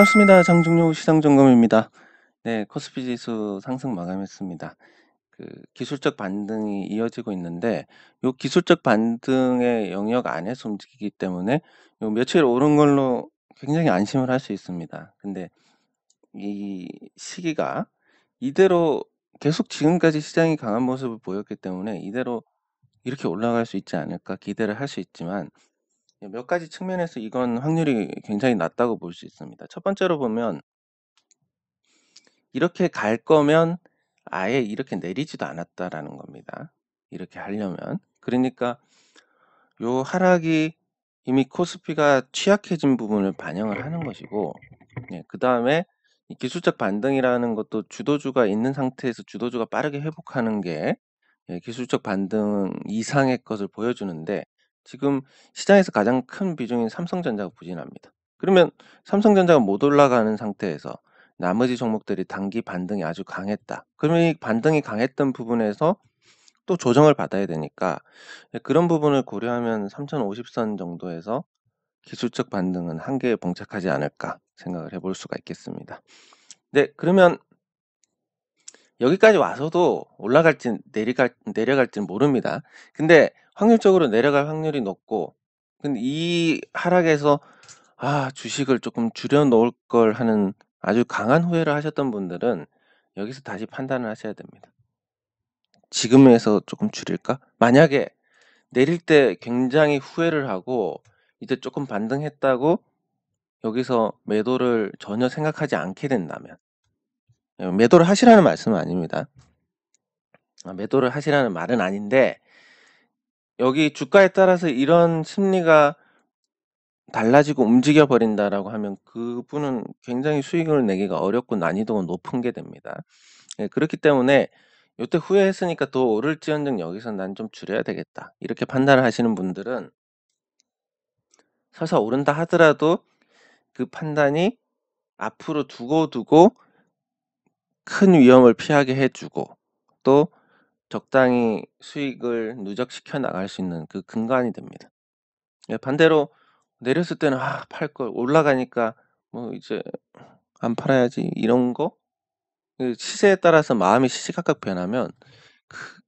반갑습니다. 장종료 시장점검입니다. 네, 코스피 지수 상승 마감했습니다. 기술적 반등이 이어지고 있는데 요 기술적 반등의 영역 안에서 움직이기 때문에 요 며칠 오른 걸로 굉장히 안심을 할 수 있습니다. 근데 이 시기가 이대로 계속 지금까지 시장이 강한 모습을 보였기 때문에 이대로 이렇게 올라갈 수 있지 않을까 기대를 할 수 있지만 몇 가지 측면에서 이건 확률이 굉장히 낮다고 볼 수 있습니다. 첫 번째로 보면 이렇게 갈 거면 아예 이렇게 내리지도 않았다라는 겁니다. 이렇게 하려면. 그러니까 요 하락이 이미 코스피가 취약해진 부분을 반영을 하는 것이고, 그다음에 이 기술적 반등이라는 것도 주도주가 있는 상태에서 주도주가 빠르게 회복하는 게 기술적 반등 이상의 것을 보여주는데, 지금 시장에서 가장 큰 비중인 삼성전자가 부진합니다. 그러면 삼성전자가 못 올라가는 상태에서 나머지 종목들이 단기 반등이 아주 강했다. 그러면 이 반등이 강했던 부분에서 또 조정을 받아야 되니까 그런 부분을 고려하면 3050선 정도에서 기술적 반등은 한계에 봉착하지 않을까 생각을 해볼 수가 있겠습니다. 네, 그러면 여기까지 와서도 올라갈지 내려갈지는 모릅니다. 근데 확률적으로 내려갈 확률이 높고, 근데 이 하락에서 주식을 조금 줄여 놓을 걸 하는 아주 강한 후회를 하셨던 분들은 여기서 다시 판단을 하셔야 됩니다. 지금에서 조금 줄일까? 만약에 내릴 때 굉장히 후회를 하고 이제 조금 반등했다고 여기서 매도를 전혀 생각하지 않게 된다면, 매도를 하시라는 말씀은 아닙니다. 매도를 하시라는 말은 아닌데, 여기 주가에 따라서 이런 심리가 달라지고 움직여 버린다라고 하면 그분은 굉장히 수익을 내기가 어렵고 난이도가 높은 게 됩니다. 그렇기 때문에 요때 후회했으니까 더 오를지언정 여기서 난 좀 줄여야 되겠다, 이렇게 판단을 하시는 분들은 서서 오른다 하더라도 그 판단이 앞으로 두고 큰 위험을 피하게 해주고 또 적당히 수익을 누적시켜 나갈 수 있는 그 근간이 됩니다. 반대로 내렸을 때는 팔걸, 올라가니까 뭐 이제 안 팔아야지 이런 거, 시세에 따라서 마음이 시시각각 변하면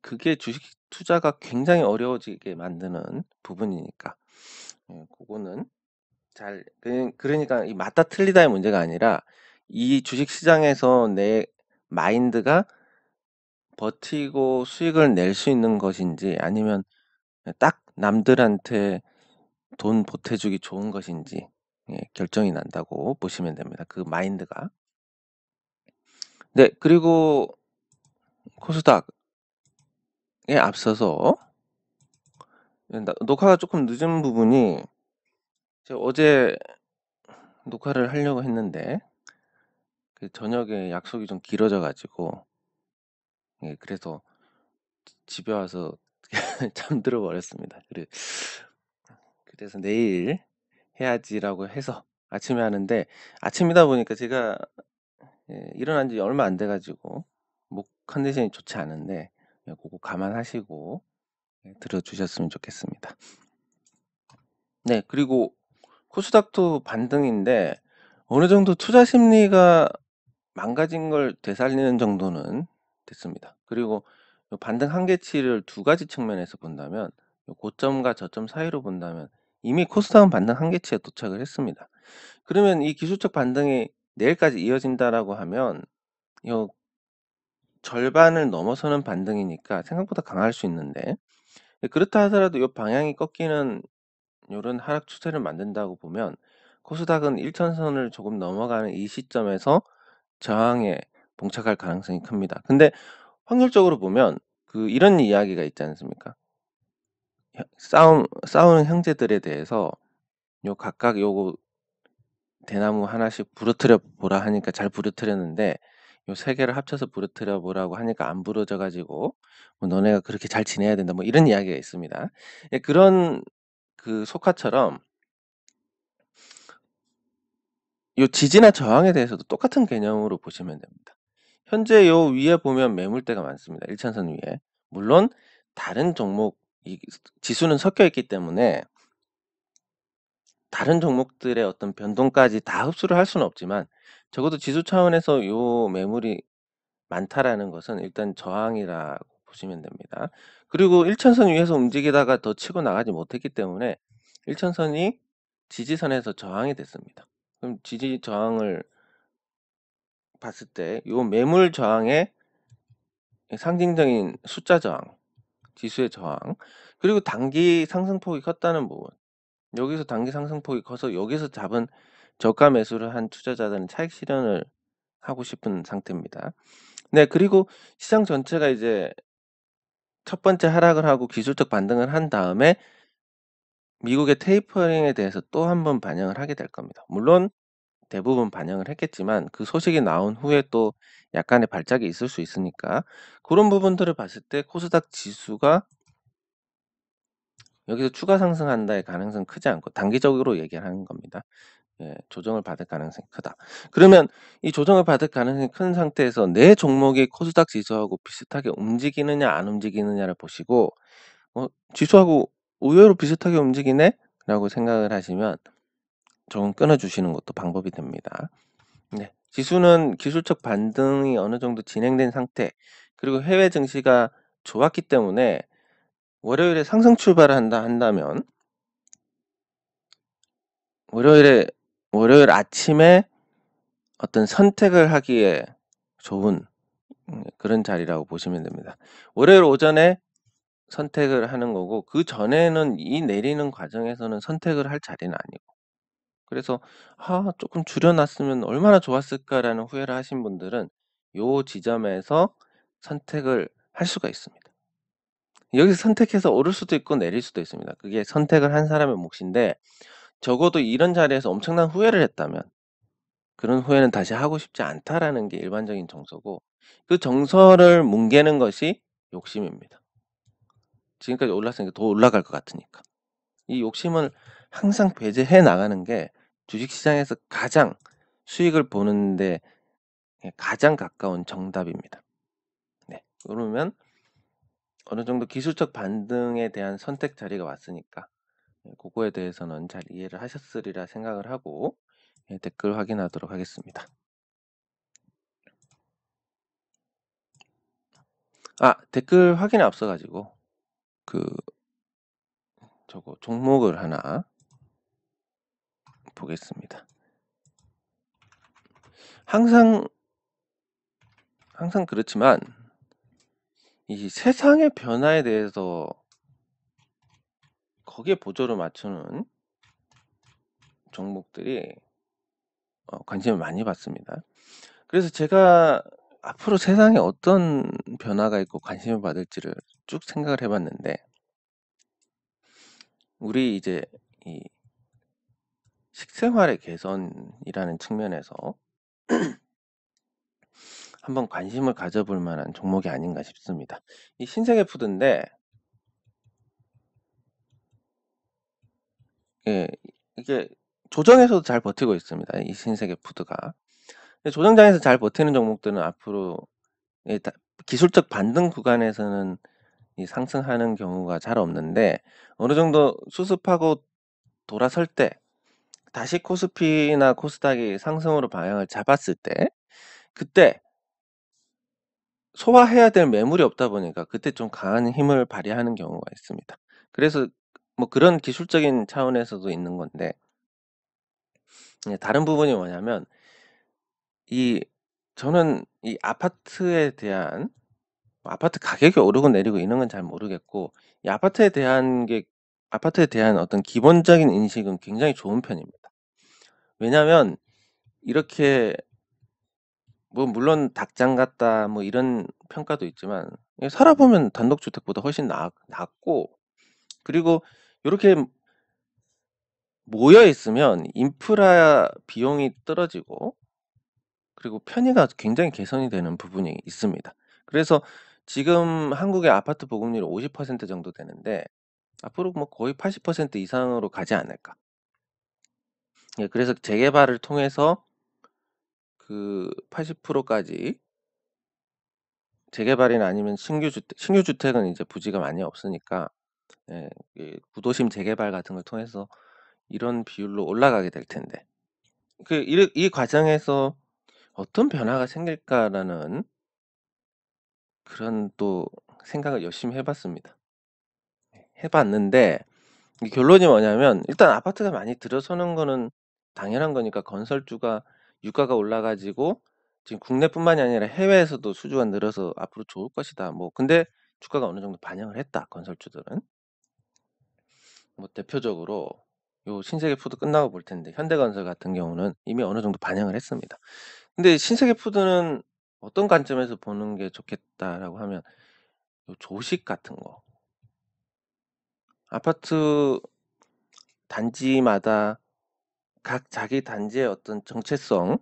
그게 주식 투자가 굉장히 어려워지게 만드는 부분이니까, 그거는 잘 그러니까 이 맞다 틀리다의 문제가 아니라 이 주식 시장에서 내 마인드가 버티고 수익을 낼 수 있는 것인지 아니면 딱 남들한테 돈 보태주기 좋은 것인지 결정이 난다고 보시면 됩니다. 그 마인드가. 네, 그리고 코스닥에 앞서서 녹화가 조금 늦은 부분이, 제가 어제 녹화를 하려고 했는데 그 저녁에 약속이 좀 길어져 가지고 그래서 집에 와서 잠들어 버렸습니다. 그래서 내일 해야지라고 해서 아침에 하는데, 아침이다 보니까 제가 일어난 지 얼마 안 돼 가지고 목 컨디션이 좋지 않은데 그거 감안하시고 들어주셨으면 좋겠습니다. 네, 그리고 코스닥도 반등인데 어느 정도 투자 심리가 망가진 걸 되살리는 정도는 됐습니다. 그리고 반등 한계치를 두 가지 측면에서 본다면, 고점과 저점 사이로 본다면 이미 코스닥은 반등 한계치에 도착을 했습니다. 그러면 이 기술적 반등이 내일까지 이어진다라고 하면 요 절반을 넘어서는 반등이니까 생각보다 강할 수 있는데, 그렇다 하더라도 이 방향이 꺾이는 요런 하락 추세를 만든다고 보면 코스닥은 1천선을 조금 넘어가는 이 시점에서 저항에 봉착할 가능성이 큽니다. 근데 확률적으로 보면 이런 이야기가 있지 않습니까? 싸우는 형제들에 대해서 각각 요거 대나무 하나씩 부러뜨려 보라 하니까 잘 부러뜨렸는데 요 세 개를 합쳐서 부러뜨려 보라고 하니까 안 부러져 가지고 뭐 너네가 그렇게 잘 지내야 된다, 뭐 이런 이야기가 있습니다. 그런 속화처럼 요 지지나 저항에 대해서도 똑같은 개념으로 보시면 됩니다. 현재 요 위에 보면 매물대가 많습니다. 1천선 위에. 물론 다른 종목 지수는 섞여 있기 때문에 다른 종목들의 어떤 변동까지 다 흡수를 할 수는 없지만 적어도 지수 차원에서 요 매물이 많다라는 것은 일단 저항이라고 보시면 됩니다. 그리고 일천선 위에서 움직이다가 더 치고 나가지 못했기 때문에 일천선이 지지선에서 저항이 됐습니다. 그럼 지지 저항을 봤을 때 요 매물 저항의 상징적인 숫자 저항, 지수의 저항, 그리고 단기 상승폭이 컸다는 부분. 여기서 단기 상승폭이 커서 여기서 잡은 저가 매수를 한 투자자들은 차익 실현을 하고 싶은 상태입니다. 네, 그리고 시장 전체가 이제 첫 번째 하락을 하고 기술적 반등을 한 다음에 미국의 테이퍼링에 대해서 또 한 번 반영을 하게 될 겁니다. 물론 대부분 반영을 했겠지만 그 소식이 나온 후에 또 약간의 발작이 있을 수 있으니까 그런 부분들을 봤을 때 코스닥 지수가 여기서 추가 상승한다의 가능성은 크지 않고 단기적으로 얘기하는 겁니다. 예, 조정을 받을 가능성이 크다. 그러면 이 조정을 받을 가능성이 큰 상태에서 내 종목이 코스닥 지수하고 비슷하게 움직이느냐 안 움직이느냐를 보시고 지수하고 의외로 비슷하게 움직이네? 라고 생각을 하시면 조금 끊어주시는 것도 방법이 됩니다. 네, 지수는 기술적 반등이 어느 정도 진행된 상태, 그리고 해외 증시가 좋았기 때문에 월요일에 상승 출발을 한다면 월요일 아침에 어떤 선택을 하기에 좋은 그런 자리라고 보시면 됩니다. 월요일 오전에 선택을 하는 거고 그 전에는 이 내리는 과정에서는 선택을 할 자리는 아니고, 그래서 조금 줄여놨으면 얼마나 좋았을까라는 후회를 하신 분들은 요 지점에서 선택을 할 수가 있습니다. 여기서 선택해서 오를 수도 있고 내릴 수도 있습니다. 그게 선택을 한 사람의 몫인데 적어도 이런 자리에서 엄청난 후회를 했다면 그런 후회는 다시 하고 싶지 않다라는 게 일반적인 정서고, 그 정서를 뭉개는 것이 욕심입니다. 지금까지 올랐으니까 더 올라갈 것 같으니까. 이 욕심을 항상 배제해 나가는 게 주식시장에서 가장 수익을 보는데 가장 가까운 정답입니다. 네, 그러면 어느 정도 기술적 반등에 대한 선택 자리가 왔으니까 그거에 대해서는 잘 이해를 하셨으리라 생각을 하고 댓글 확인하도록 하겠습니다. 댓글 확인에 앞서가지고 저거 종목을 하나 보겠습니다. 항상 그렇지만 이 세상의 변화에 대해서 거기에 보조를 맞추는 종목들이 관심을 많이 받습니다. 그래서 제가 앞으로 세상에 어떤 변화가 있고 관심을 받을지를 쭉 생각을 해봤는데, 우리 이제 이 식생활의 개선이라는 측면에서 한번 관심을 가져볼 만한 종목이 아닌가 싶습니다. 이 신세계 푸드인데, 예, 이게 조정에서도 잘 버티고 있습니다. 이 신세계 푸드가. 조정장에서 잘 버티는 종목들은 앞으로 기술적 반등 구간에서는 이 상승하는 경우가 잘 없는데 어느 정도 수습하고 돌아설 때 다시 코스피나 코스닥이 상승으로 방향을 잡았을 때 그때 소화해야 될 매물이 없다 보니까 그때 좀 강한 힘을 발휘하는 경우가 있습니다. 그래서 뭐 그런 기술적인 차원에서도 있는 건데, 다른 부분이 뭐냐면 저는 이 아파트에 대한 아파트 가격이 오르고 내리고 이런 건 잘 모르겠고, 이 아파트에 대한 어떤 기본적인 인식은 굉장히 좋은 편입니다. 왜냐면 이렇게 뭐 물론 닭장 같다 뭐 이런 평가도 있지만 살아보면 단독주택보다 훨씬 낫고, 그리고 요렇게 모여 있으면 인프라 비용이 떨어지고 그리고 편의가 굉장히 개선이 되는 부분이 있습니다. 그래서 지금 한국의 아파트 보급률이 50% 정도 되는데 앞으로 뭐 거의 80% 이상으로 가지 않을까. 그래서 재개발을 통해서 그 80%까지 재개발이나 아니면 신규 주택은 이제 부지가 많이 없으니까 구도심 재개발 같은 걸 통해서 이런 비율로 올라가게 될 텐데. 이 과정에서 '어떤 변화가 생길까.'라는 그런 또 생각을 열심히 해 봤습니다. 해 봤는데 이 결론이 뭐냐면 일단 아파트가 많이 들어서는 거는 당연한 거니까 건설주가 유가가 올라 가지고 지금 국내뿐만이 아니라 해외에서도 수주가 늘어서 '앞으로 좋을 것이다.' 뭐 근데 주가가 어느 정도 반영을 했다, 건설주들은. 뭐 대표적으로 요 신세계 푸드 끝나고 볼 텐데 현대건설 같은 경우는 이미 어느 정도 반영을 했습니다. 근데 신세계 푸드는 어떤 관점에서 보는 게 좋겠다라고 하면 요 조식 같은 거. 아파트 단지마다 각 자기 단지의 어떤 정체성,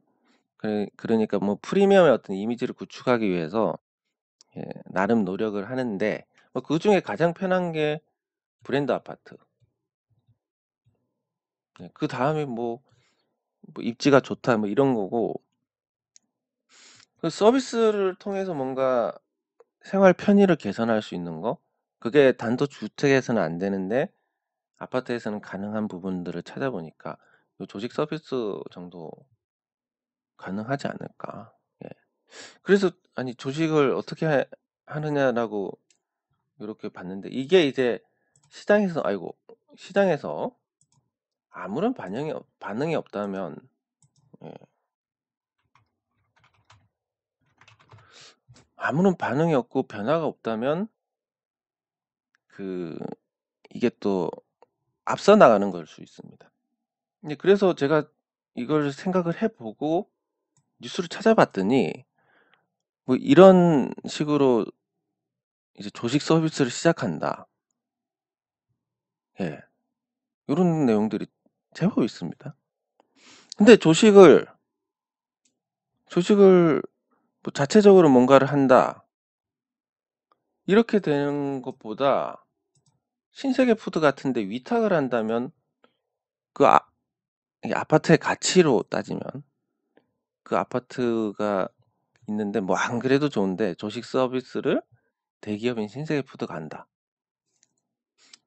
그러니까 뭐 프리미엄의 어떤 이미지를 구축하기 위해서 예 나름 노력을 하는데 뭐 그중에 가장 편한 게 브랜드 아파트. 예 그다음에 뭐 입지가 좋다 뭐 이런 거고, 그 서비스를 통해서 뭔가 생활 편의를 개선할 수 있는 거, 그게 단독주택에서는 안 되는데 아파트에서는 가능한 부분들을 찾아보니까 요 조직 서비스 정도 가능하지 않을까. 예. 그래서 아니 조직을 어떻게 하느냐라고 요렇게 봤는데 이게 이제 시장에서 아이고 시장에서 아무런 반응이 없다면, 예 아무런 반응이 없고 변화가 없다면 그 이게 또 앞서 나가는 걸 수 있습니다. 네 그래서 제가 이걸 생각을 해 보고 뉴스를 찾아봤더니 뭐 이런 식으로 이제 "조식 서비스를 시작한다." 예. 요런 내용들이 제법 있습니다. 근데 조식을 뭐 자체적으로 뭔가를 한다, 이렇게 되는 것보다 신세계 푸드 같은 데 위탁을 한다면 그 이 아파트의 가치로 따지면 그 아파트가 있는데 뭐 안 그래도 좋은데 조식 서비스를 대기업인 신세계 푸드가 한다.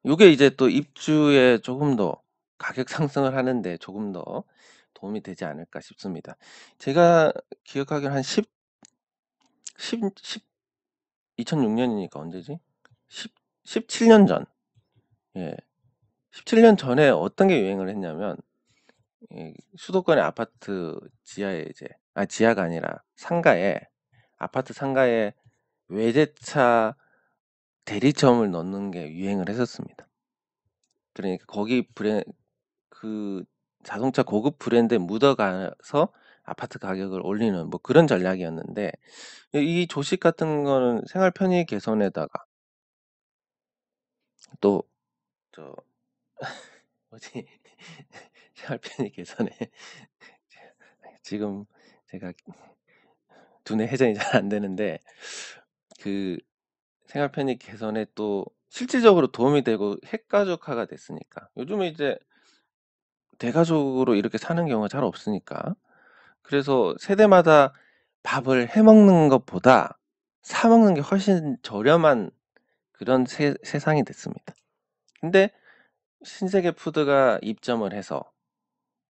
요게 이제 또 입주에 조금 더 가격 상승을 하는 데 조금 더 도움이 되지 않을까 싶습니다. 제가 기억하기로는 한 10 2006 년이니까 언제지? 10 17년 전. 예. 17년 전에 어떤 게 유행을 했냐면 이 수도권의 아파트 지하에 이제 지하가 아니라 상가에, 아파트 상가에 외제차 대리점을 넣는 게 유행을 했었습니다. 그러니까 거기 그 자동차 고급 브랜드에 묻어가서 아파트 가격을 올리는 뭐 그런 전략이었는데 이 조식 같은 거는 생활 편의 개선에다가 또 저 뭐지? 생활 편의 개선에 지금 제가 두뇌 회전이 잘 안 되는데 그 생활 편의 개선에 또 실질적으로 도움이 되고 핵가족화가 됐으니까 요즘에 이제 대가족으로 이렇게 사는 경우가 잘 없으니까, 그래서 세대마다 밥을 해 먹는 것보다 사 먹는 게 훨씬 저렴한 그런 세상이 됐습니다. 근데 신세계 푸드가 입점을 해서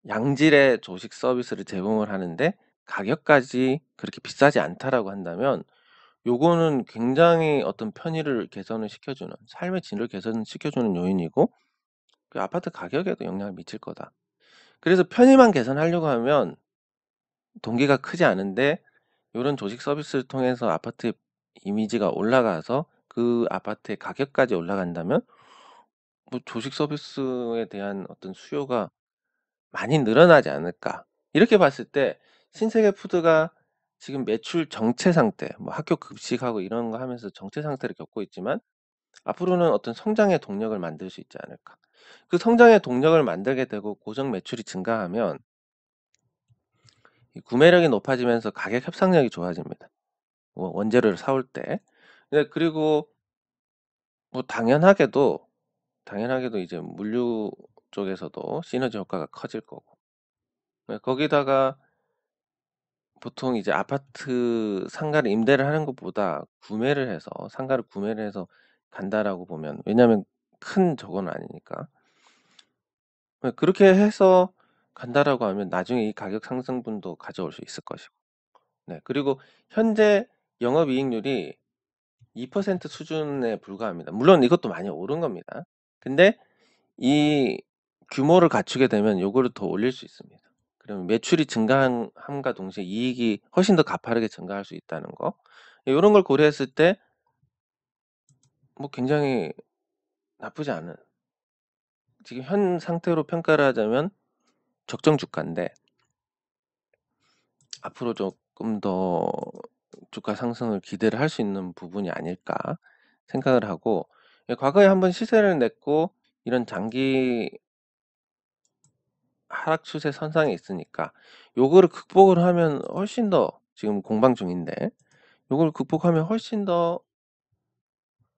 양질의 조식 서비스를 제공을 하는데 가격까지 그렇게 비싸지 않다라고 한다면 요거는 굉장히 어떤 편의를 개선을 시켜주는, 삶의 질을 개선시켜주는 요인이고 그 아파트 가격에도 영향을 미칠 거다. 그래서 편의만 개선하려고 하면 동기가 크지 않은데 요런 조식 서비스를 통해서 아파트의 이미지가 올라가서 그 아파트의 가격까지 올라간다면 뭐 '조식 서비스에 대한 어떤 수요가 많이 늘어나지 않을까.' 이렇게 봤을 때 신세계 푸드가 지금 매출 정체 상태, 뭐 학교 급식하고 이런 거 하면서 정체 상태를 겪고 있지만 앞으로는 어떤 성장의 동력을 만들 수 있지 않을까. 그 성장의 동력을 만들게 되고 고정 매출이 증가하면 이 구매력이 높아지면서 가격 협상력이 좋아집니다, 원재료를 사올 때. 네 그리고 뭐 당연하게도 이제 물류 쪽에서도 시너지 효과가 커질 거고. 네 거기다가 보통 이제 아파트 상가를 임대를 하는 것보다 상가를 구매를 해서 간다라고 보면, 왜냐하면 큰 저거는 아니니까. 예 그렇게 해서 간다라고 하면 나중에 이 가격 상승분도 가져올 수 있을 것이고. 네. 그리고 현재 영업이익률이 2% 수준에 불과합니다. 물론 이것도 많이 오른 겁니다. 근데 이 규모를 갖추게 되면 요거를 더 올릴 수 있습니다. 그러면 매출이 증가한 함과 동시에 이익이 훨씬 더 가파르게 증가할 수 있다는 거. 요런 걸 고려했을 때 뭐 굉장히 나쁘지 않은, 지금 현 상태로 평가를 하자면 적정 주가인데 앞으로 조금 더 주가 상승을 기대를 할 수 있는 부분이 아닐까 생각을 하고, 예 과거에 한번 시세를 냈고 이런 장기 하락 추세 선상에 있으니까 요거를 극복을 하면 훨씬 더, 지금 공방 중인데 요걸 극복하면 훨씬 더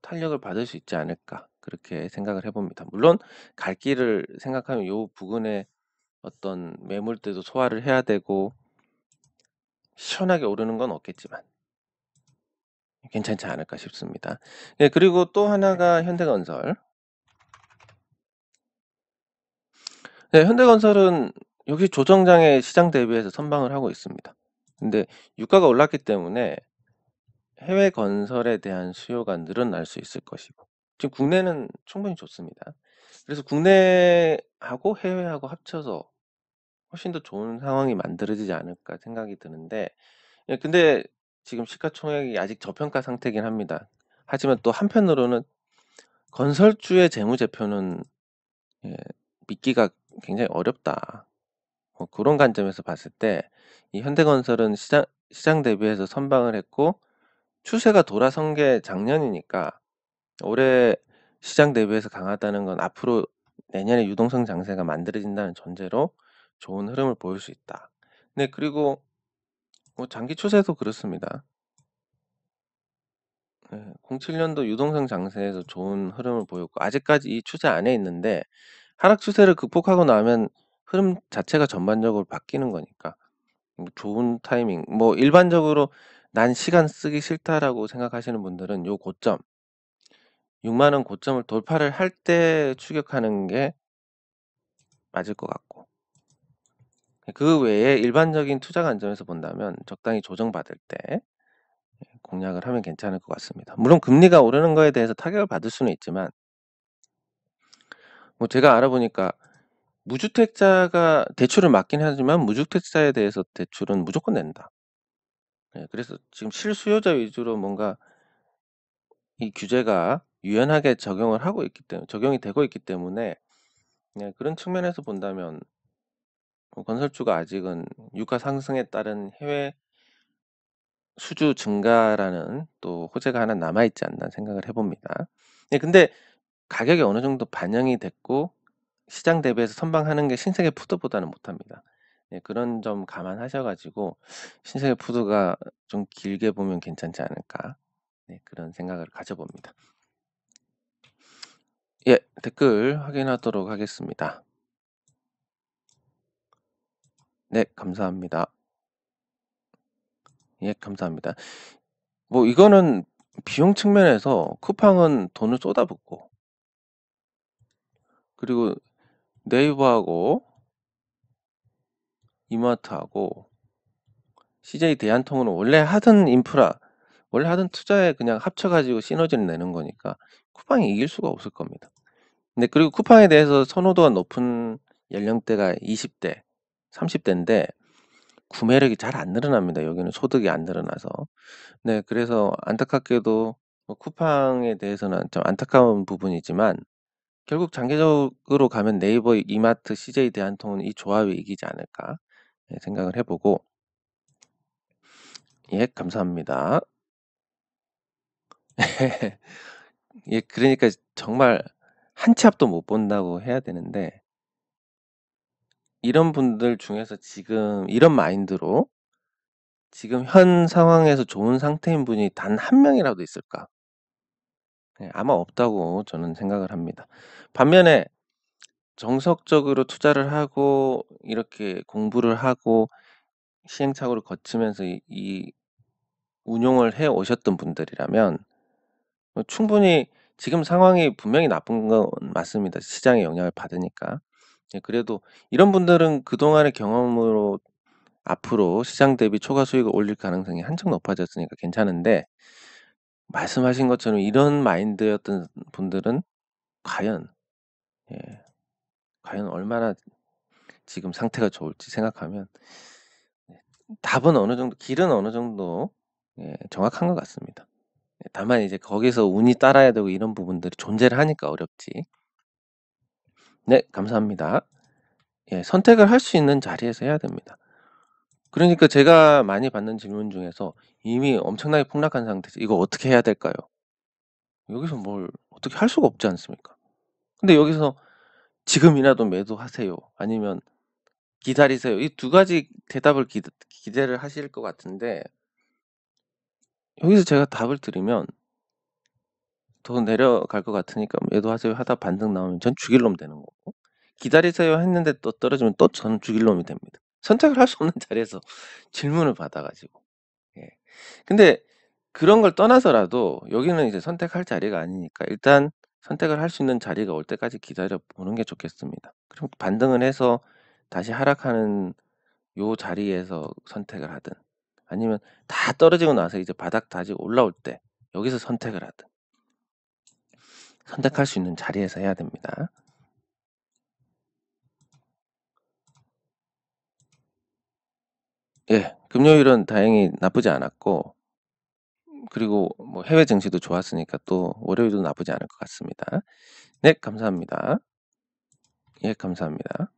탄력을 받을 수 있지 않을까 그렇게 생각을 해 봅니다. 물론 갈 길을 생각하면 요 부근에 어떤 매물대도 소화를 해야 되고 시원하게 오르는 건 없겠지만 괜찮지 않을까 싶습니다. 예 그리고 또 하나가 현대건설. 네 현대건설은 역시 조정장에 시장 대비해서 선방을 하고 있습니다. 근데 유가가 올랐기 때문에 해외 건설에 대한 수요가 늘어날 수 있을 것이고, 지금 국내는 충분히 좋습니다. 그래서 국내하고 해외하고 합쳐서 훨씬 더 좋은 상황이 만들어지지 않을까 생각이 드는데, 예 근데 지금 시가총액이 아직 저평가 상태긴 합니다. 하지만 또 한편으로는 건설주의 재무제표는 예 믿기가 굉장히 어렵다. 그런 관점에서 봤을 때 이 현대건설은 시장 대비해서 선방을 했고 추세가 돌아선 게 작년이니까 올해 시장 대비해서 강하다는 건 앞으로 내년에 유동성 장세가 만들어진다는 전제로 좋은 흐름을 보일 수 있다. 네 그리고 뭐 장기 추세도 그렇습니다. 07년도 유동성 장세에서 좋은 흐름을 보였고 아직까지 이 추세 안에 있는데 하락 추세를 극복하고 나면 흐름 자체가 전반적으로 바뀌는 거니까 좋은 타이밍. 뭐 일반적으로 '난 시간 쓰기 싫다.'라고 생각하시는 분들은 요 고점 6만 원 고점을 돌파를 할 때 추격하는 게 맞을 것 같고, 그 외에 일반적인 투자 관점에서 본다면 적당히 조정받을 때 공략을 하면 괜찮을 것 같습니다. 물론 금리가 오르는 거에 대해서 타격을 받을 수는 있지만 뭐 제가 알아보니까 무주택자가 대출을 막긴 하지만 무주택자에 대해서 대출은 무조건 낸다. 그래서 지금 실수요자 위주로 뭔가 이 규제가 유연하게 적용이 되고 있기 때문에 그런 측면에서 본다면 건설주가 아직은 유가 상승에 따른 해외 수주 증가라는 또 호재가 하나 남아 있지 않나 생각을 해 봅니다. 근데 가격이 어느 정도 반영이 됐고 시장 대비해서 선방하는 게 신세계 푸드보다는 못합니다. 그런 점 감안하셔 가지고 신세계 푸드가 좀 길게 보면 괜찮지 않을까, 그런 생각을 가져 봅니다. 예 댓글 확인하도록 하겠습니다. 네 감사합니다. 예 감사합니다. 뭐 이거는 비용 측면에서 쿠팡은 돈을 쏟아붓고 그리고 네이버하고 이마트하고 CJ 대한통운은 원래 하던 투자에 그냥 합쳐 가지고 시너지를 내는 거니까 쿠팡이 이길 수가 없을 겁니다. 근데 그리고 쿠팡에 대해서 선호도가 높은 연령대가 20대, 30대인데 구매력이 잘 안 늘어납니다. 여기는 소득이 안 늘어나서. 네 그래서 안타깝게도 뭐 쿠팡에 대해서는 좀 안타까운 부분이지만 결국 장기적으로 가면 네이버, 이마트, CJ 대한통운 이 조합이 이기지 않을까 생각을 해 보고, 예 감사합니다. 예 그러니까 정말 한 치 앞도 못 본다고 해야 되는데 이런 분들 중에서 지금 이런 마인드로 지금 현 상황에서 좋은 상태인 분이 단 한 명이라도 있을까? 아마 없다고 저는 생각을 합니다. 반면에 정석적으로 투자를 하고 이렇게 공부를 하고 시행착오를 거치면서 이 운용을 해 오셨던 분들이라면 충분히 지금 상황이 분명히 나쁜 건 맞습니다. 시장의 영향을 받으니까. 예, 그래도 이런 분들은 그동안의 경험으로 앞으로 시장 대비 초과 수익을 올릴 가능성이 한층 높아졌으니까 괜찮은데, 말씀하신 것처럼 이런 마인드였던 분들은 과연, 예, 과연 얼마나 지금 상태가 좋을지 생각하면 답은 어느 정도, 길은 어느 정도, 예, 정확한 것 같습니다. 예, 다만 이제 거기서 운이 따라야 되고 이런 부분들이 존재를 하니까 어렵지. 네, 감사합니다. 예, 선택을 할 수 있는 자리에서 해야 됩니다. 그러니까 제가 많이 받는 질문 중에서 이미 엄청나게 폭락한 상태에서 이거 어떻게 해야 될까요? 여기서 뭘 어떻게 할 수가 없지 않습니까? 근데 여기서 지금이라도 매도하세요. 아니면 기다리세요. 이 두 가지 대답을 기대를 하실 것 같은데, 여기서 제가 답을 드리면 더 내려갈 것 같으니까 매도하세요 하다 반등 나오면 전 죽일 놈 되는 거고, 기다리세요 했는데 또 떨어지면 또 저는 죽일 놈이 됩니다. 선택을 할 수 없는 자리에서 질문을 받아 가지고. 예. 근데 그런 걸 떠나서라도 여기는 이제 선택할 자리가 아니니까 일단 선택을 할 수 있는 자리가 올 때까지 기다려 보는 게 좋겠습니다. 그럼 반등을 해서 다시 하락하는 요 자리에서 선택을 하든, 아니면 다 떨어지고 나서 이제 바닥 다지고 올라올 때 여기서 선택을 하든, 선택할 수 있는 자리에서 해야 됩니다. 예, 금요일은 다행히 나쁘지 않았고, 그리고 뭐 해외 증시도 좋았으니까 또 월요일도 나쁘지 않을 것 같습니다. 네, 감사합니다. 예, 감사합니다.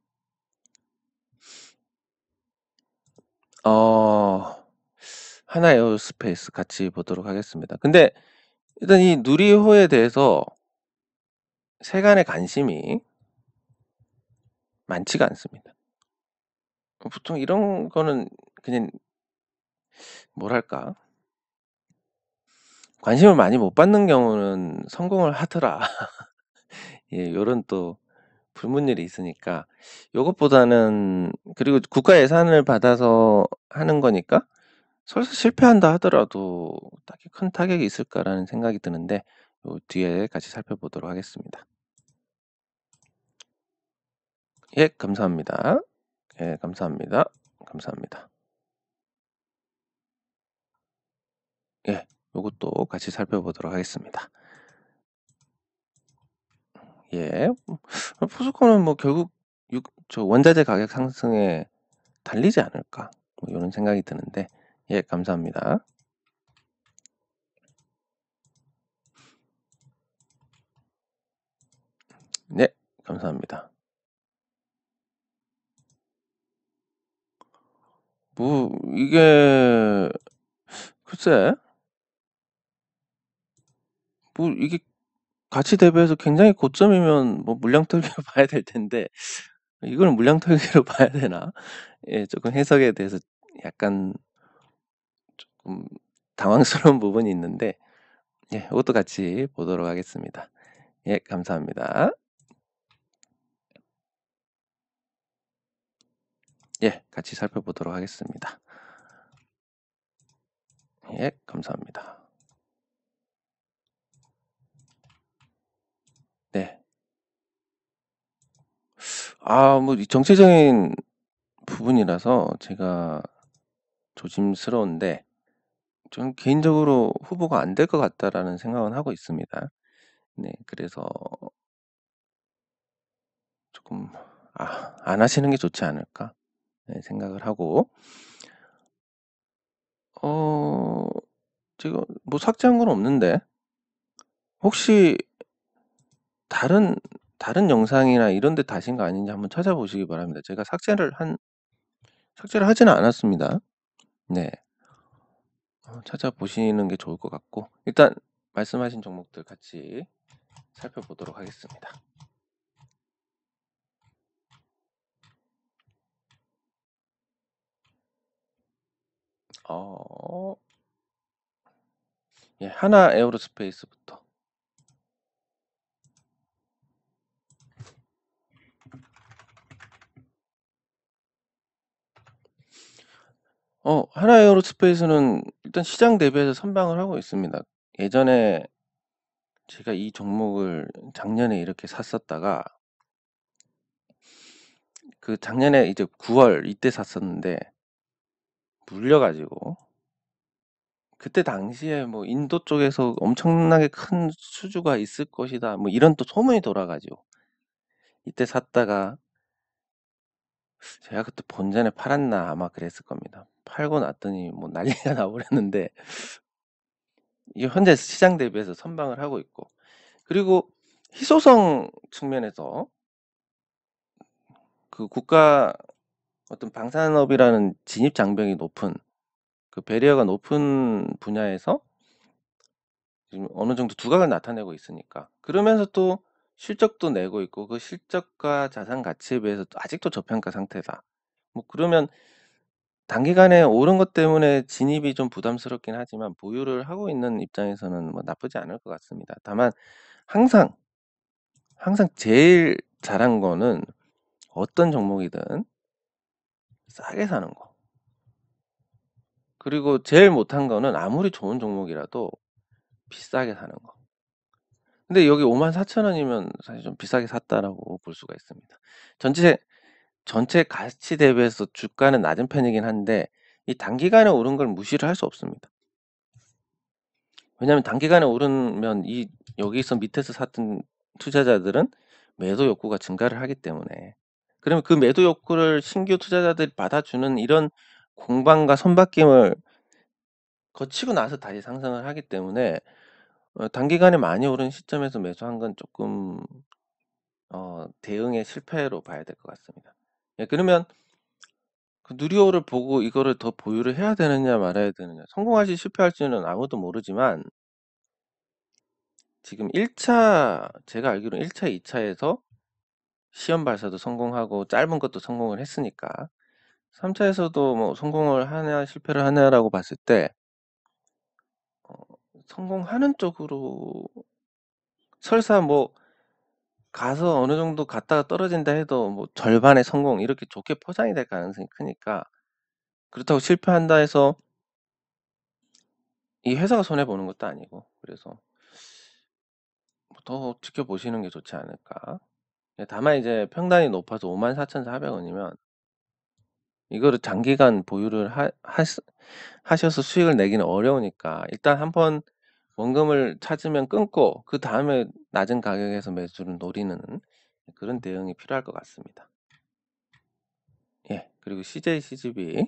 하나 에어스페이스 같이 보도록 하겠습니다. 근데 일단 이 누리호에 대해서 세간의 관심이 많지가 않습니다. 보통 이런 거는 그냥 뭐랄까, 관심을 많이 못 받는 경우는 성공을 하더라. 예, 요런 또 불문율이 있으니까 요것보다는, 그리고 국가 예산을 받아서 하는 거니까 설사 실패한다 하더라도 딱히 큰 타격이 있을까라는 생각이 드는데, 요 뒤에 같이 살펴보도록 하겠습니다. 예, 감사합니다. 예, 감사합니다. 감사합니다. 예, 요것도 같이 살펴보도록 하겠습니다. 예, 포스코는 뭐 결국 저 원자재 가격 상승에 달리지 않을까, 뭐 이런 생각이 드는데, 예, 감사합니다. 네, 감사합니다. 뭐 이게 글쎄, 뭐 이게 가치 대비해서 굉장히 고점이면 뭐 물량떨기로 봐야 될 텐데, 이걸 물량떨기로 봐야 되나? 예, 조금 해석에 대해서 약간 좀 당황스러운 부분이 있는데, 예, 이것도 같이 보도록 하겠습니다. 예, 감사합니다. 예, 같이 살펴보도록 하겠습니다. 예, 감사합니다. 네. 뭐 이 정치적인 부분이라서 제가 조심스러운데, 저는 개인적으로 후보가 안 될 것 같다라는 생각은 하고 있습니다. 네, 그래서 조금 안 하시는 게 좋지 않을까, 네, 생각을 하고, 어 제가 뭐 삭제한 건 없는데, 혹시 다른 영상이나 이런 데 다신 거 아닌지 한번 찾아보시기 바랍니다. 제가 삭제를 하지는 않았습니다. 네. 찾아보시는 게 좋을 것 같고, 일단 말씀하신 종목들 같이 살펴보도록 하겠습니다. 어, 예, 하나 에어로스페이스부터. 하나 에어로스페이스는 일단 시장 대비해서 선방을 하고 있습니다. 예전에 제가 이 종목을 작년에 이렇게 샀었다가 그 작년에 이제 9월 이때 샀었는데 물려 가지고 그때 당시에 뭐 인도 쪽에서 엄청나게 큰 수주가 있을 것이다. 뭐 이런 또 소문이 돌아 가지고 이때 샀다가 제가 그때 본전에 팔았나 아마 그랬을 겁니다. 팔고 났더니 뭐 난리가 나 버렸는데 이게 현재 시장 대비해서 선방을 하고 있고, 그리고 희소성 측면에서 그 국가 어떤 방산업이라는 진입 장벽이 높은, 그 배리어가 높은 분야에서 지금 어느 정도 두각을 나타내고 있으니까, 그러면서 또 실적도 내고 있고 그 실적과 자산 가치에 비해서 아직도 저평가 상태다. 뭐 그러면 단기간에 오른 것 때문에 진입이 좀 부담스럽긴 하지만 보유를 하고 있는 입장에서는 뭐 나쁘지 않을 것 같습니다. 다만 항상 제일 잘한 거는 어떤 종목이든 싸게 사는 거. 그리고 제일 못한 거는 아무리 좋은 종목이라도 비싸게 사는 거. 근데 여기 54,000원이면 사실 좀 비싸게 샀다라고 볼 수가 있습니다. 전체 가치 대비해서 주가는 낮은 편이긴 한데 이 단기간에 오른 걸 무시를 할 수 없습니다. 왜냐하면 단기간에 오르면 이 여기서 밑에서 샀던 투자자들은 매도 욕구가 증가를 하기 때문에, 그러면 그 매도 욕구를 신규 투자자들이 받아주는 이런 공방과 손바뀜을 거치고 나서 다시 상승을 하기 때문에 단기간에 많이 오른 시점에서 매수한 건 조금 대응의 실패로 봐야 될 것 같습니다. 예, 그러면 그 누리호를 보고 이거를 더 보유를 해야 되느냐 말아야 되느냐, 성공할지 실패할지는 아무도 모르지만 지금 1차, 제가 알기로는 1차, 2차에서 시험 발사도 성공하고 짧은 것도 성공을 했으니까 3차에서도 뭐 성공을 하냐 실패를 하냐라고 봤을 때 어, 성공하는 쪽으로, 설사 뭐 가서 어느 정도 갔다가 떨어진다 해도 뭐 절반의 성공 이렇게 좋게 포장이 될 가능성이 크니까, 그렇다고 실패한다 해서 이 회사가 손해 보는 것도 아니고, 그래서 더 지켜보시는 게 좋지 않을까. 예, 다만 이제 평단이 높아서 54,400원이면 이거를 장기간 보유를 하셔서 수익을 내기는 어려우니까 일단 한번 원금을 찾으면 끊고 그 다음에 낮은 가격에서 매수를 노리는 그런 대응이 필요할 것 같습니다. 예, 그리고 CJ CGV,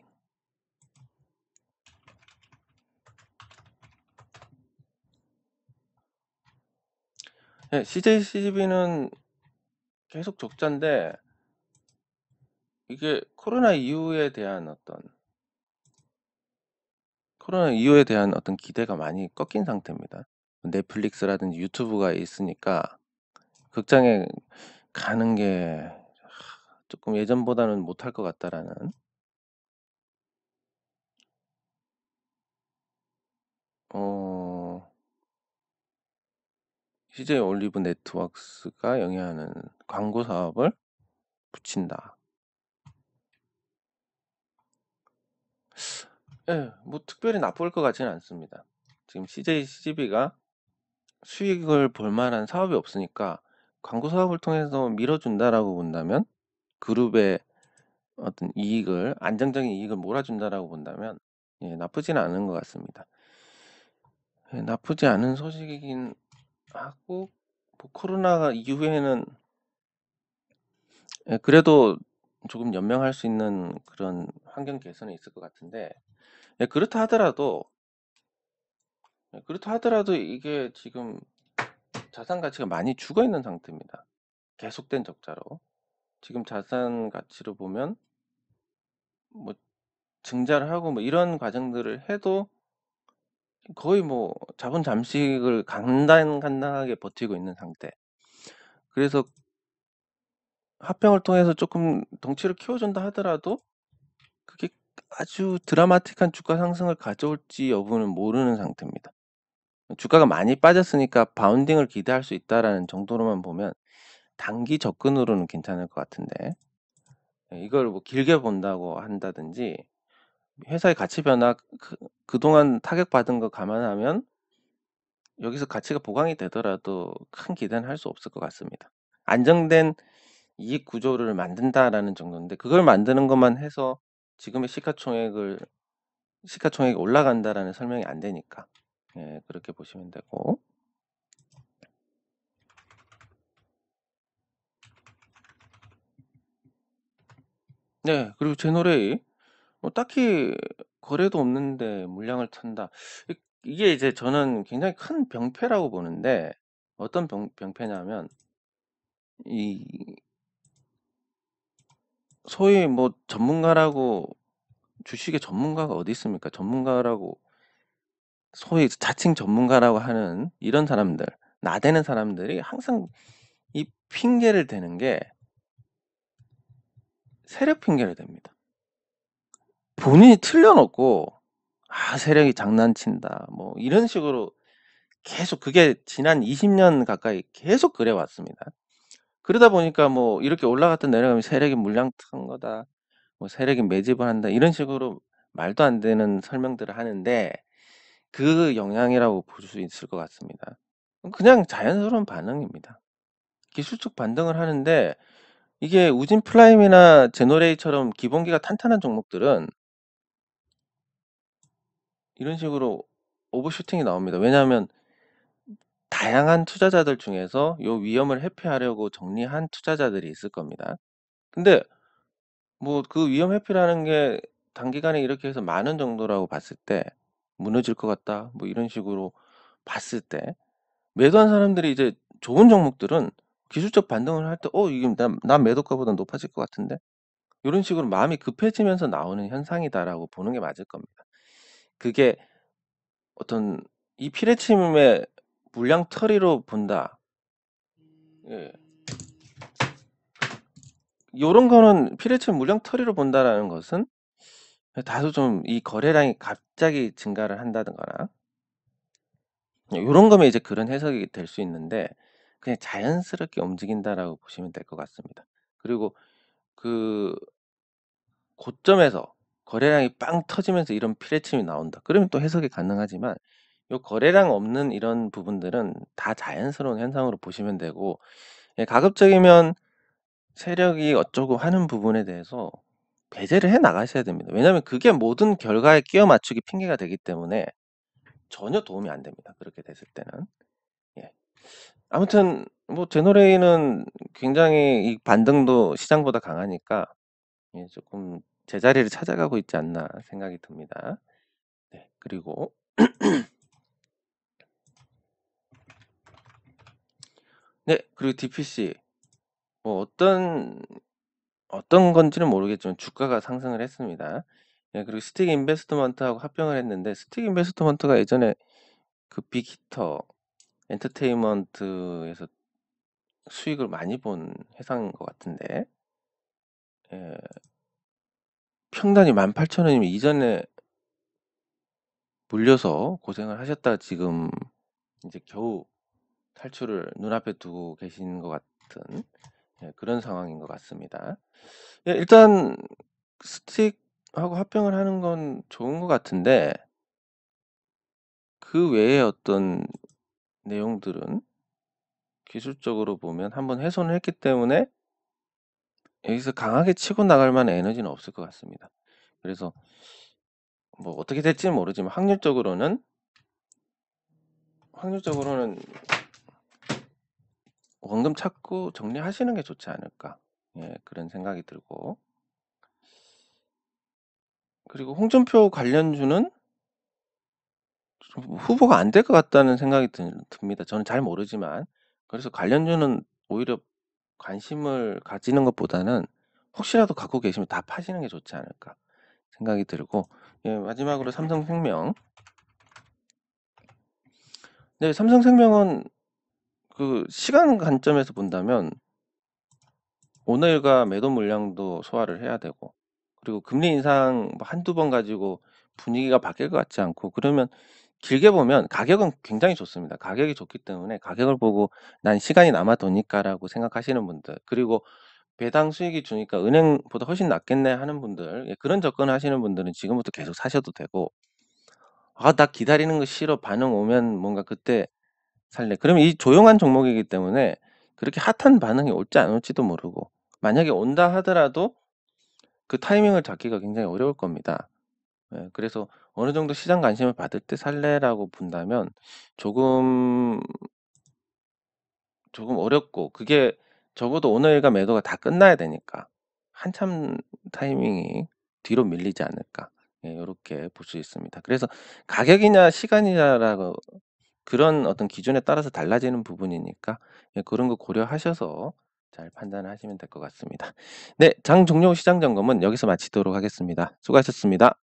예, CJ CGV는 계속 적자인데 이게 코로나 이후에 대한 어떤 기대가 많이 꺾인 상태입니다. 넷플릭스라든지 유튜브가 있으니까 극장에 가는 게 조금 예전보다는 못할 것 같다라는. 어, CJ 올리브 네트워크스가 영위하는 광고 사업을 붙인다. 예, 뭐 특별히 나쁠 것 같지는 않습니다. 지금 CJ CGV가 수익을 볼 만한 사업이 없으니까 광고 사업을 통해서 밀어준다라고 본다면, 그룹의 어떤 이익을, 안정적인 이익을 몰아준다라고 본다면, 예, 나쁘지는 않은 것 같습니다. 예, 나쁘지 않은 소식이긴 하고, 뭐 코로나가 이후에는 예, 그래도 조금 연명할 수 있는 그런 환경 개선이 있을 것 같은데, 예, 그렇다 하더라도 이게 지금 자산 가치가 많이 죽어 있는 상태입니다. 계속된 적자로. 지금 자산 가치로 보면 뭐 증자를 하고 뭐 이런 과정들을 해도 거의 뭐 자본 잠식을 간당간당하게 버티고 있는 상태. 그래서 합병을 통해서 조금 덩치를 키워준다 하더라도 그게 아주 드라마틱한 주가 상승을 가져올지 여부는 모르는 상태입니다. 주가가 많이 빠졌으니까 바운딩을 기대할 수 있다라는 정도로만 보면 단기 접근으로는 괜찮을 것 같은데, 예, 이걸 뭐 길게 본다고 한다든지 회사의 가치 변화, 그동안 타격받은 거 감안하면 여기서 가치가 보강이 되더라도 큰 기대는 할 수 없을 것 같습니다. 안정된 이익 구조를 만든다라는 정도인데 그걸 만드는 것만 해서 지금의 시가총액이 올라간다라는 설명이 안 되니까. 예, 그렇게 보시면 되고. 네, 그리고 제너레이 뭐 딱히 거래도 없는데 물량을 탄다. 이게 이제 저는 굉장히 큰 병폐라고 보는데 어떤 병폐냐면 이 소위 뭐 전문가라고 주식의 전문가가 어디 있습니까? 전문가라고 소위 자칭 전문가라고 하는 이런 사람들, 나대는 사람들이 항상 이 핑계를 대는 게 세력 핑계를 댑니다. 본인이 틀려놓고 세력이 장난친다. 뭐 이런 식으로 계속 그게 지난 20년 가까이 계속 그래 왔습니다. 그러다 보니까 뭐 이렇게 올라갔다 내려가면 세력이 물량 탄 거다. 뭐 세력이 매집을 한다. 이런 식으로 말도 안 되는 설명들을 하는데 그 영향이라고 볼 수 있을 것 같습니다. 그냥 자연스러운 반응입니다. 기술적 반등을 하는데 이게 우진 프라임이나 제너레이처럼 기본기가 탄탄한 종목들은 이런 식으로 오버슈팅이 나옵니다. 왜냐하면 다양한 투자자들 중에서 요 위험을 회피하려고 정리한 투자자들이 있을 겁니다. 근데 뭐 그 위험 회피라는 게 단기간에 이렇게 해서 많은 정도라고 봤을 때 무너질 것 같다. 뭐 이런 식으로 봤을 때 매도한 사람들이 이제 좋은 종목들은 기술적 반등을 할 때 이게 난 매도가보다 높아질 것 같은데 이런 식으로 마음이 급해지면서 나오는 현상이다라고 보는 게 맞을 겁니다. 그게 어떤 이 피레침의 물량 처리로 본다. 예. 요런 거는 피레침 물량 처리로 본다라는 것은 다소 좀 이 거래량이 갑자기 증가를 한다거나 요런 거면 이제 그런 해석이 될 수 있는데 그냥 자연스럽게 움직인다라고 보시면 될 것 같습니다. 그리고 그 고점에서 거래량이 빵 터지면서 이런 피레침이 나온다. 그러면 또 해석이 가능하지만 요 거래량 없는 이런 부분들은 다 자연스러운 현상으로 보시면 되고 가급적이면 세력이 어쩌고 하는 부분에 대해서 배제를 해 나가셔야 됩니다. 왜냐하면 그게 모든 결과에 끼워 맞추기 핑계가 되기 때문에 전혀 도움이 안 됩니다. 그렇게 됐을 때는. 예. 아무튼 뭐 제너레이는 굉장히 이 반등도 시장보다 강하니까 조금 제자리를 찾아가고 있지 않나 생각이 듭니다. 네, 그리고 네, 그리고 DPC 뭐 어떤 건지는 모르겠지만 주가가 상승을 했습니다. 예, 그리고 스틱 인베스트먼트하고 합병을 했는데 스틱 인베스트먼트가 예전에 그 빅히터 엔터테인먼트에서 수익을 많이 본 회사인 것 같은데 예, 평단이 18,000원이면 이전에 물려서 고생을 하셨다가 지금 이제 겨우 탈출을 눈앞에 두고 계신 것 같은 그런 상황인 것 같습니다. 예, 일단 스틱하고 합병을 하는 건 좋은 것 같은데 그 외에 어떤 내용들은 기술적으로 보면 한번 훼손을 했기 때문에 여기서 강하게 치고 나갈 만한 에너지는 없을 것 같습니다. 그래서 뭐 어떻게 될지는 모르지만 확률적으로는 원금 찾고 정리하시는 게 좋지 않을까. 예, 그런 생각이 들고. 그리고 홍준표 관련주는 좀 후보가 안 될 것 같다는 생각이 듭니다. 저는 잘 모르지만. 그래서 관련주는 오히려 관심을 가지는 것보다는 혹시라도 갖고 계시면 다 파시는 게 좋지 않을까 생각이 들고. 예, 마지막으로 삼성생명. 네, 삼성생명은 그 시간 관점에서 본다면 오늘과 매도 물량도 소화를 해야 되고 그리고 금리 인상 뭐 한두 번 가지고 분위기가 바뀔 것 같지 않고 그러면 길게 보면 가격은 굉장히 좋습니다. 가격이 좋기 때문에 가격을 보고 난 시간이 남아도니까라고 생각하시는 분들 그리고 배당 수익이 주니까 은행보다 훨씬 낫겠네 하는 분들 그런 접근을 하시는 분들은 지금부터 계속 사셔도 되고 나 기다리는 거 싫어 반응 오면 뭔가 그때 살래. 그러면 이 조용한 종목이기 때문에 그렇게 핫한 반응이 올지 안 올지도 모르고 만약에 온다 하더라도 그 타이밍을 잡기가 굉장히 어려울 겁니다. 예. 그래서 어느 정도 시장 관심을 받을 때 살래라고 본다면 조금 어렵고, 그게 적어도 오늘과 매도가 다 끝나야 되니까 한참 타이밍이 뒤로 밀리지 않을까. 예, 요렇게 볼 수 있습니다. 그래서 가격이냐 시간이냐라고 그런 어떤 기준에 따라서 달라지는 부분이니까 예, 그런 거 고려하셔서 잘 판단을 하시면 될 것 같습니다. 네, 장 종료 후 시장 점검은 여기서 마치도록 하겠습니다. 수고하셨습니다.